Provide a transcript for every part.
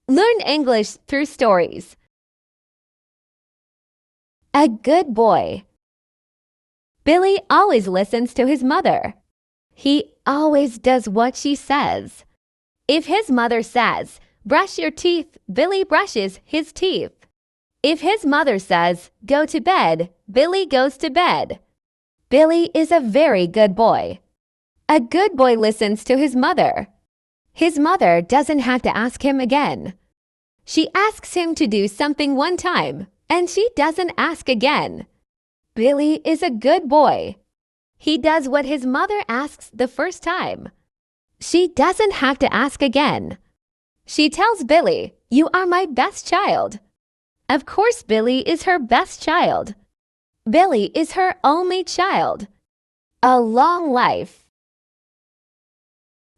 Learn English through stories. A good boy. Billy always listens to his mother. He always does what she says. If his mother says, "Brush your teeth," Billy brushes his teeth. If his mother says, "Go to bed," Billy goes to bed. Billy is a very good boy. A good boy listens to his mother. His mother doesn't have to ask him again. She asks him to do something one time, and she doesn't ask again. Billy is a good boy. He does what his mother asks the first time. She doesn't have to ask again. She tells Billy, "You are my best child." Of course, Billy is her best child. Billy is her only child. A long life.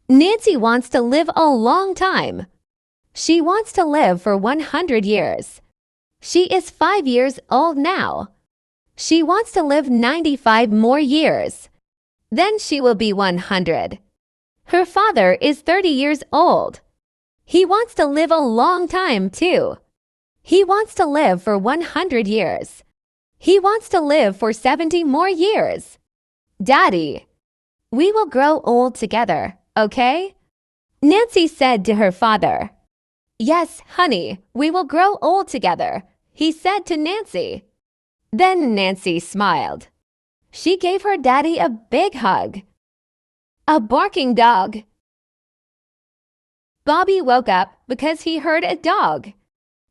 Nancy wants to live a long time. She wants to live for 100 years. She is 5 years old now. She wants to live 95 more years. Then she will be 100. Her father is 30 years old. He wants to live a long time too. He wants to live for 100 years. He wants to live for 70 more years. Daddy, we will grow old together, okay? Nancy said to her father. Yes, honey, we will grow old together, he said to Nancy. Then Nancy smiled. She gave her daddy a big hug. A barking dog. Bobby woke up because he heard a dog.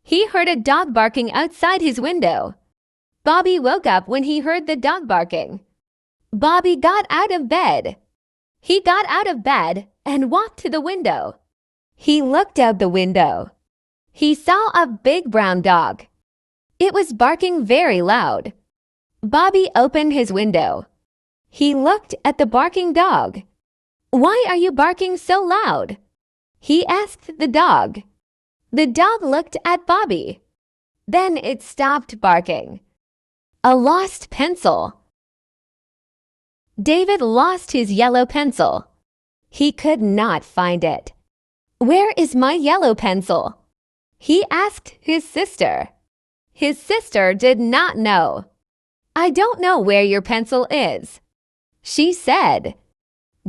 He heard a dog barking outside his window. Bobby woke up when he heard the dog barking. Bobby got out of bed. He got out of bed and walked to the window. He looked out the window. He saw a big brown dog. It was barking very loud. Bobby opened his window. He looked at the barking dog. "Why are you barking so loud?" he asked the dog. The dog looked at Bobby. Then it stopped barking. A lost pencil. David lost his yellow pencil. He could not find it. "Where is my yellow pencil?" he asked his sister. His sister did not know. "I don't know where your pencil is," she said.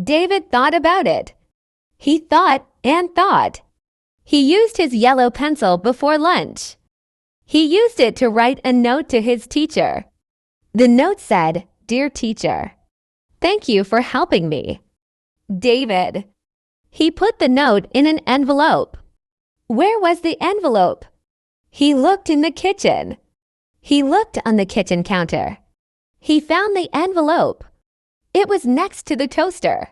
David thought about it. He thought and thought. He used his yellow pencil before lunch. He used it to write a note to his teacher. The note said, "Dear teacher, thank you for helping me." David. He put the note in an envelope. Where was the envelope? He looked in the kitchen. He looked on the kitchen counter. He found the envelope. It was next to the toaster.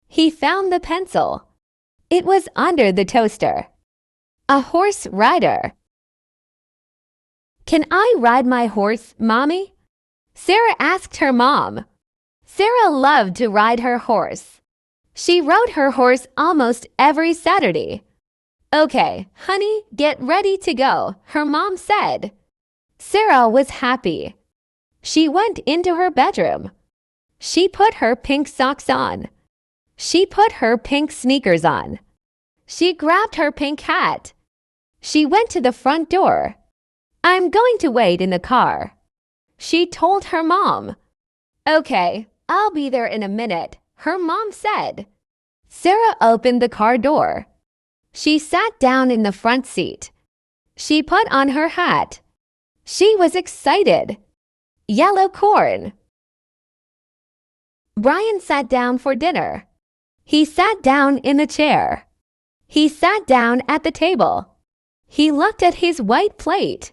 He found the pencil. It was under the toaster. A horse rider. "Can I ride my horse, Mommy?" Sarah asked her mom. Sarah loved to ride her horse. She rode her horse almost every Saturday. "Okay, honey, get ready to go," her mom said. Sarah was happy. She went into her bedroom. She put her pink socks on. She put her pink sneakers on. She grabbed her pink hat. She went to the front door. "I'm going to wait in the car," she told her mom. "Okay, I'll be there in a minute," her mom said. Sarah opened the car door. She sat down in the front seat. She put on her hat. She was excited. Yellow corn. Brian sat down for dinner. He sat down in the chair. He sat down at the table. He looked at his white plate.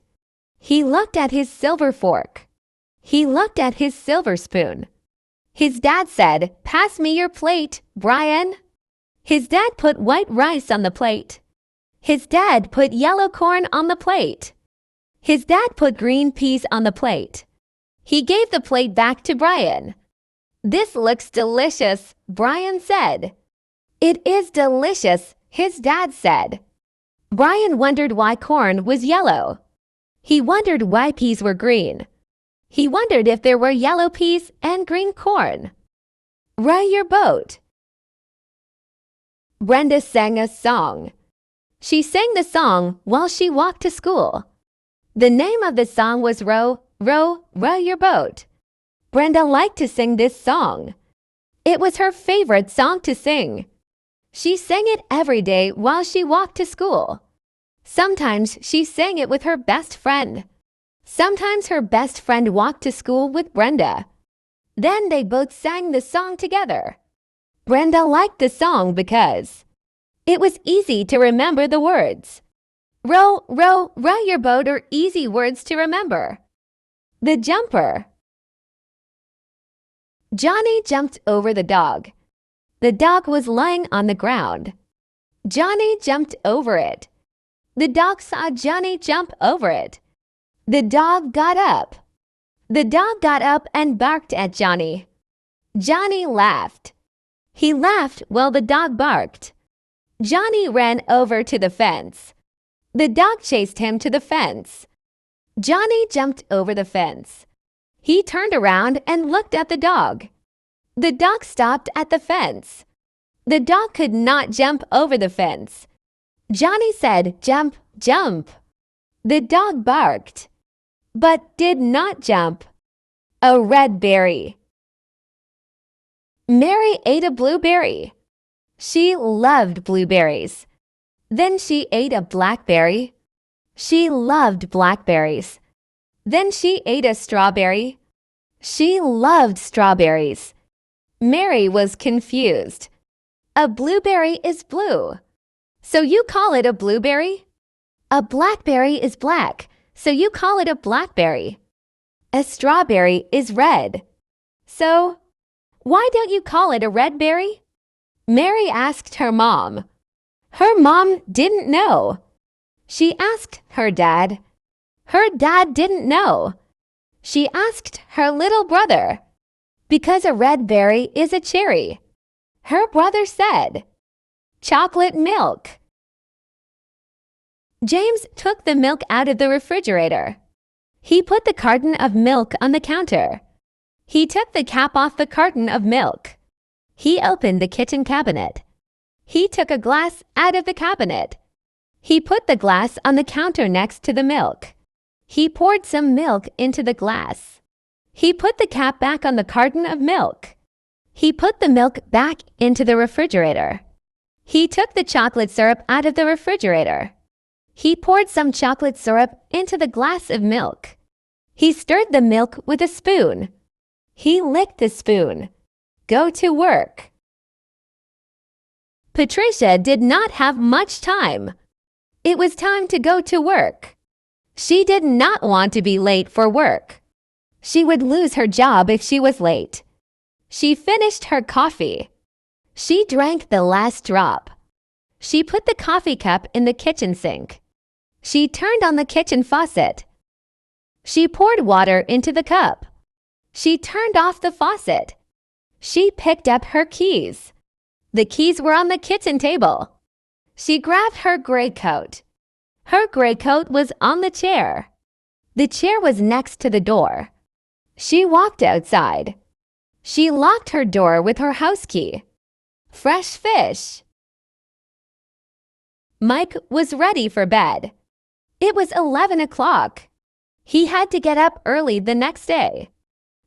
He looked at his silver fork. He looked at his silver spoon. His dad said, "Pass me your plate, Brian." His dad put white rice on the plate. His dad put yellow corn on the plate. His dad put green peas on the plate. He gave the plate back to Brian. "This looks delicious," Brian said. "It is delicious," his dad said. Brian wondered why corn was yellow. He wondered why peas were green. He wondered if there were yellow peas and green corn. Row your boat. Brenda sang a song. She sang the song while she walked to school. The name of the song was Row, Row, Row Your Boat. Brenda liked to sing this song. It was her favorite song to sing. She sang it every day while she walked to school. Sometimes she sang it with her best friend. Sometimes her best friend walked to school with Brenda. Then they both sang the song together. Brenda liked the song because it was easy to remember the words. Row, row, row your boat are easy words to remember. The jumper. Johnny jumped over the dog. The dog was lying on the ground. Johnny jumped over it. The dog saw Johnny jump over it. The dog got up. The dog got up and barked at Johnny. Johnny laughed. He laughed while the dog barked. Johnny ran over to the fence. The dog chased him to the fence. Johnny jumped over the fence. He turned around and looked at the dog. The dog stopped at the fence. The dog could not jump over the fence. Johnny said, "Jump, jump." The dog barked, but did not jump. A red berry. Mary ate a blueberry. She loved blueberries. Then she ate a blackberry. She loved blackberries. Then she ate a strawberry. She loved strawberries. Mary was confused. A blueberry is blue, so you call it a blueberry? A blackberry is black, so you call it a blackberry. A strawberry is red, so why don't you call it a red berry? Mary asked her mom. Her mom didn't know. She asked her dad. Her dad didn't know. She asked her little brother. Because a red berry is a cherry. Her brother said, chocolate milk. James took the milk out of the refrigerator. He put the carton of milk on the counter. He took the cap off the carton of milk. He opened the kitchen cabinet. He took a glass out of the cabinet. He put the glass on the counter next to the milk. He poured some milk into the glass. He put the cap back on the carton of milk. He put the milk back into the refrigerator. He took the chocolate syrup out of the refrigerator. He poured some chocolate syrup into the glass of milk. He stirred the milk with a spoon. He licked the spoon. Go to work. Patricia did not have much time. It was time to go to work. She did not want to be late for work. She would lose her job if she was late. She finished her coffee. She drank the last drop. She put the coffee cup in the kitchen sink. She turned on the kitchen faucet. She poured water into the cup. She turned off the faucet. She picked up her keys. The keys were on the kitchen table. She grabbed her gray coat. Her gray coat was on the chair. The chair was next to the door. She walked outside. She locked her door with her house key. Fresh fish. Mike was ready for bed. It was 11 o'clock. He had to get up early the next day.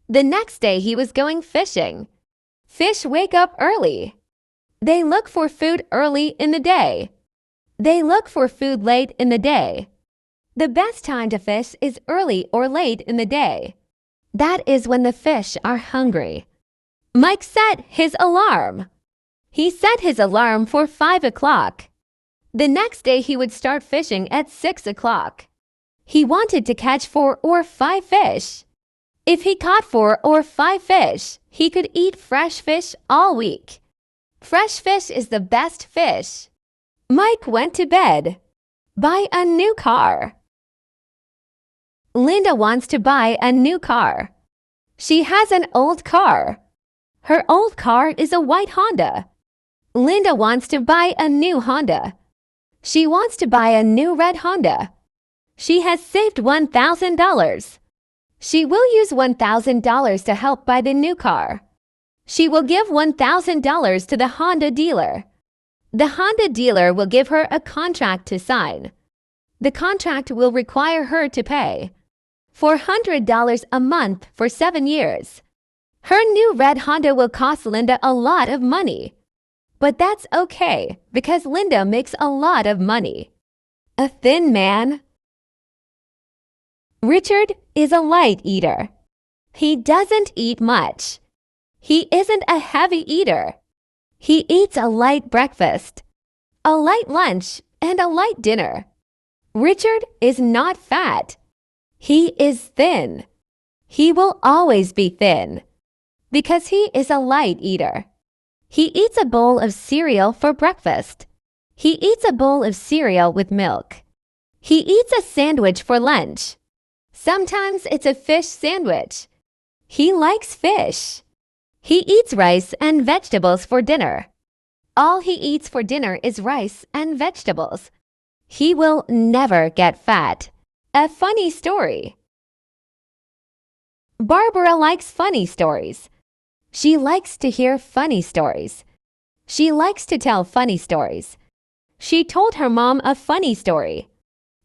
The next day he was going fishing. Fish wake up early. They look for food early in the day. They look for food late in the day. The best time to fish is early or late in the day. That is when the fish are hungry. Mike set his alarm. He set his alarm for 5 o'clock. The next day he would start fishing at 6 o'clock. He wanted to catch 4 or 5 fish. If he caught 4 or 5 fish, he could eat fresh fish all week. Fresh fish is the best fish. Mike went to bed. Buy a new car. Linda wants to buy a new car. She has an old car. Her old car is a white Honda. Linda wants to buy a new Honda. She wants to buy a new red Honda. She has saved $1,000. She will use $1,000 to help buy the new car. She will give $1,000 to the Honda dealer. The Honda dealer will give her a contract to sign. The contract will require her to pay $400 a month for 7 years. Her new red Honda will cost Linda a lot of money. But that's okay because Linda makes a lot of money. A thin man. Richard is a light eater. He doesn't eat much. He isn't a heavy eater. He eats a light breakfast, a light lunch, and a light dinner. Richard is not fat. He is thin. He will always be thin because he is a light eater. He eats a bowl of cereal for breakfast. He eats a bowl of cereal with milk. He eats a sandwich for lunch. Sometimes it's a fish sandwich. He likes fish. He eats rice and vegetables for dinner. All he eats for dinner is rice and vegetables. He will never get fat. A funny story. Barbara likes funny stories. She likes to hear funny stories. She likes to tell funny stories. She told her mom a funny story.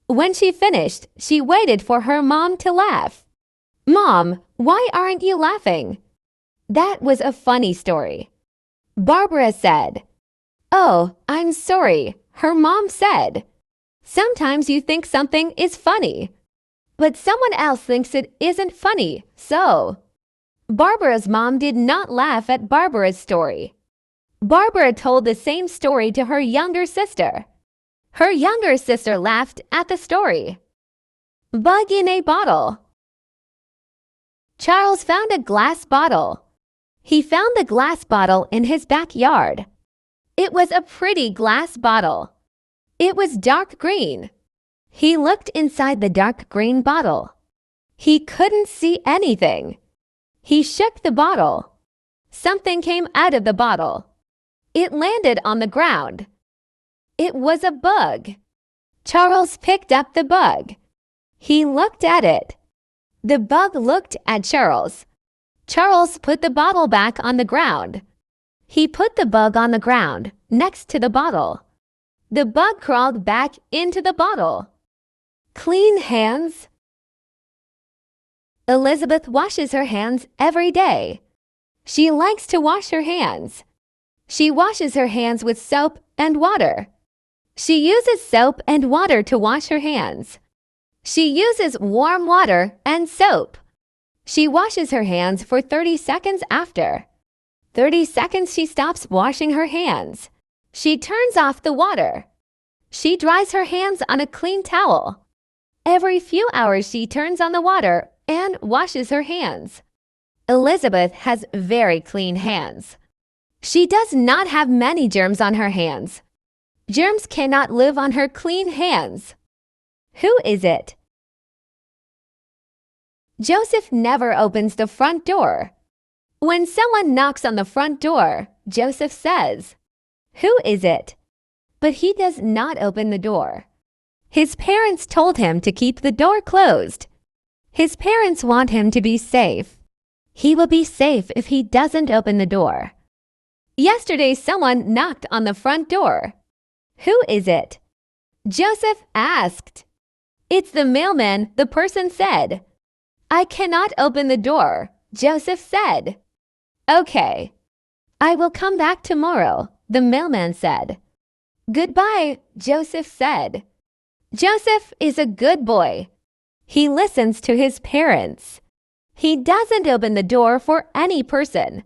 When she finished, she waited for her mom to laugh. "Mom, why aren't you laughing?" That was a funny story. Barbara said, "Oh, I'm sorry," her mom said. "Sometimes you think something is funny, but someone else thinks it isn't funny, so." Barbara's mom did not laugh at Barbara's story. Barbara told the same story to her younger sister. Her younger sister laughed at the story. Bug in a bottle. Charles found a glass bottle. He found the glass bottle in his backyard. It was a pretty glass bottle. It was dark green. He looked inside the dark green bottle. He couldn't see anything. He shook the bottle. Something came out of the bottle. It landed on the ground. It was a bug. Charles picked up the bug. He looked at it. The bug looked at Charles. Charles put the bottle back on the ground. He put the bug on the ground next to the bottle. The bug crawled back into the bottle. Clean hands. Elizabeth washes her hands every day. She likes to wash her hands. She washes her hands with soap and water. She uses soap and water to wash her hands. She uses warm water and soap. She washes her hands for 30 seconds after. 30 seconds she stops washing her hands. She turns off the water. She dries her hands on a clean towel. Every few hours she turns on the water and washes her hands. Elizabeth has very clean hands. She does not have many germs on her hands. Germs cannot live on her clean hands. Who is it? Joseph never opens the front door. When someone knocks on the front door, Joseph says, "Who is it?" But he does not open the door. His parents told him to keep the door closed. His parents want him to be safe. He will be safe if he doesn't open the door. Yesterday someone knocked on the front door. Who is it? Joseph asked. "It's the mailman," the person said. "I cannot open the door," Joseph said. "Okay. I will come back tomorrow," the mailman said. "Goodbye," Joseph said. Joseph is a good boy. He listens to his parents. He doesn't open the door for any person.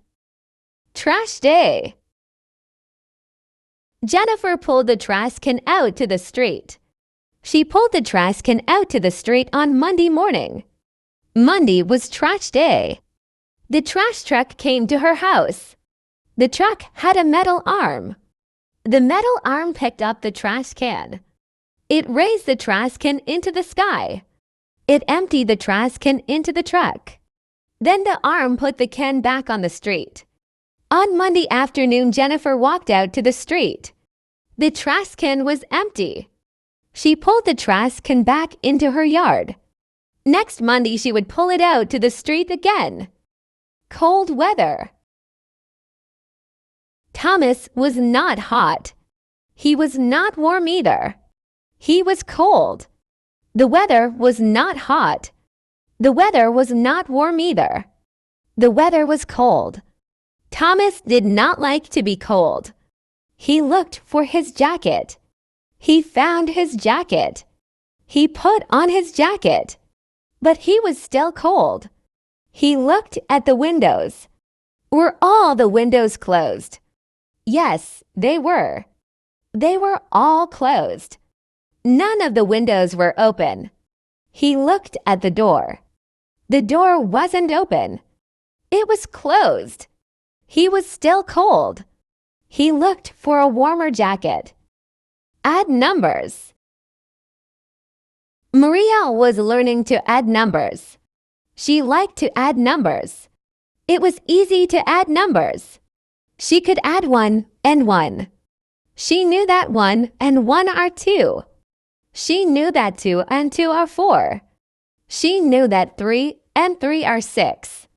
Trash day. Jennifer pulled the trash can out to the street. She pulled the trash can out to the street on Monday morning. Monday was trash day. The trash truck came to her house. The truck had a metal arm. The metal arm picked up the trash can. It raised the trash can into the sky. It emptied the trash can into the truck. Then the arm put the can back on the street. On Monday afternoon, Jennifer walked out to the street. The trash can was empty. She pulled the trash can back into her yard. Next Monday, she would pull it out to the street again. Cold weather. Thomas was not hot. He was not warm either. He was cold. The weather was not hot. The weather was not warm either. The weather was cold. Thomas did not like to be cold. He looked for his jacket. He found his jacket. He put on his jacket. But he was still cold. He looked at the windows. Were all the windows closed? Yes, they were. They were all closed. None of the windows were open. He looked at the door. The door wasn't open. It was closed. He was still cold. He looked for a warmer jacket. Add numbers. Maria was learning to add numbers. She liked to add numbers. It was easy to add numbers. She could add 1 and 1. She knew that 1 and 1 are 2. She knew that 2 and 2 are 4. She knew that 3 and 3 are 6.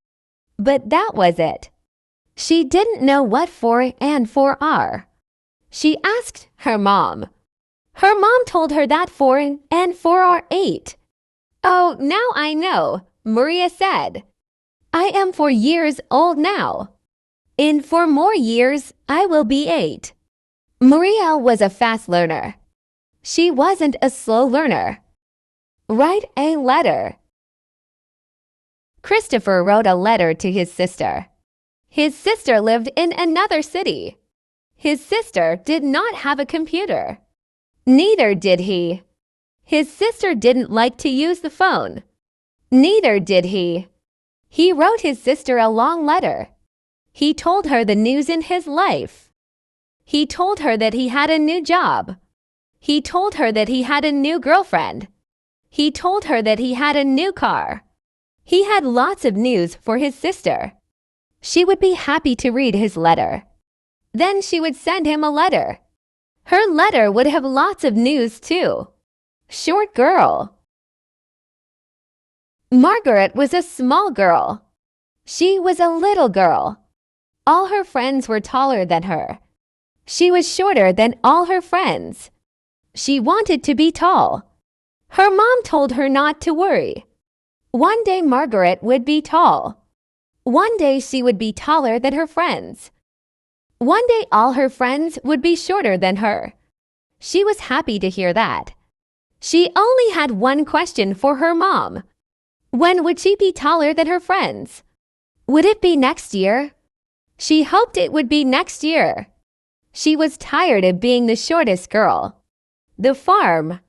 But that was it. She didn't know what 4 and 4 are. She asked her mom. Her mom told her that 4 and 4 are 8. Oh, now I know, Maria said. I am 4 years old now. In 4 more years, I will be 8. Maria was a fast learner. She wasn't a slow learner. Write a letter. Christopher wrote a letter to his sister. His sister lived in another city. His sister did not have a computer. Neither did he. His sister didn't like to use the phone. Neither did he. He wrote his sister a long letter. He told her the news in his life. He told her that he had a new job. He told her that he had a new girlfriend. He told her that he had a new car. He had lots of news for his sister. She would be happy to read his letter. Then she would send him a letter. Her letter would have lots of news too. Short girl. Margaret was a small girl. She was a little girl. All her friends were taller than her. She was shorter than all her friends. She wanted to be tall. Her mom told her not to worry. One day Margaret would be tall. One day she would be taller than her friends. One day all her friends would be shorter than her. She was happy to hear that. She only had one question for her mom. When would she be taller than her friends? Would it be next year? She hoped it would be next year. She was tired of being the shortest girl. The farm.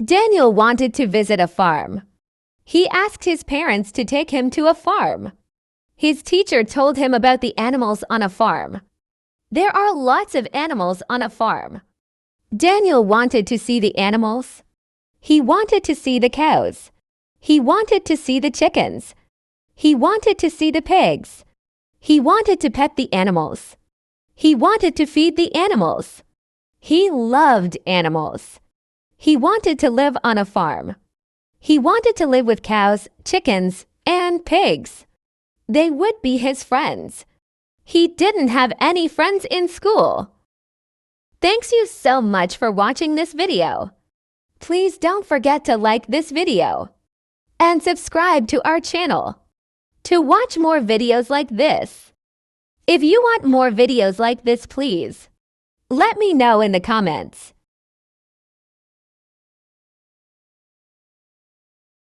Daniel wanted to visit a farm. He asked his parents to take him to a farm. His teacher told him about the animals on a farm. There are lots of animals on a farm. Daniel wanted to see the animals. He wanted to see the cows. He wanted to see the chickens. He wanted to see the pigs. He wanted to pet the animals. He wanted to feed the animals. He loved animals. He wanted to live on a farm. He wanted to live with cows, chickens, and pigs. They would be his friends. He didn't have any friends in school. Thanks you so much for watching this video. Please don't forget to like this video and subscribe to our channel to watch more videos like this. If you want more videos like this, please let me know in the comments.